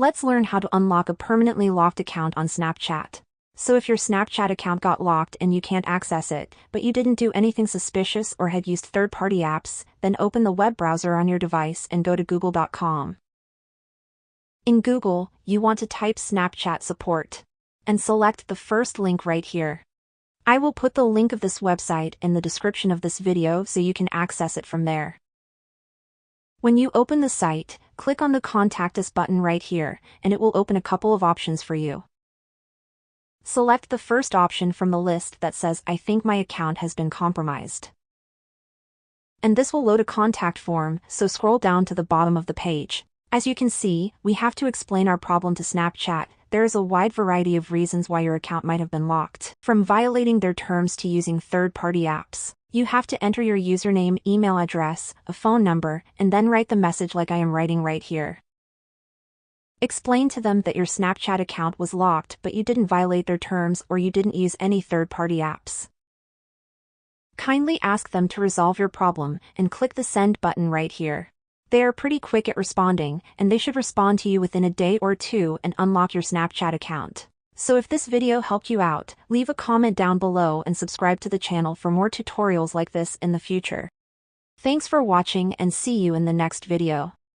Let's learn how to unlock a permanently locked account on Snapchat. So if your Snapchat account got locked and you can't access it, but you didn't do anything suspicious or had used third-party apps, then open the web browser on your device and go to google.com. In Google, you want to type Snapchat support and select the first link right here. I will put the link of this website in the description of this video so you can access it from there. When you open the site, click on the Contact Us button right here, and it will open a couple of options for you. Select the first option from the list that says I think my account has been compromised. And this will load a contact form, so scroll down to the bottom of the page. As you can see, we have to explain our problem to Snapchat. There is a wide variety of reasons why your account might have been locked, from violating their terms to using third-party apps. You have to enter your username, email address, a phone number, and then write the message like I am writing right here. Explain to them that your Snapchat account was locked but you didn't violate their terms or you didn't use any third-party apps. Kindly ask them to resolve your problem and click the send button right here. They are pretty quick at responding, and they should respond to you within a day or two and unlock your Snapchat account. So if this video helped you out, leave a comment down below and subscribe to the channel for more tutorials like this in the future. Thanks for watching and see you in the next video.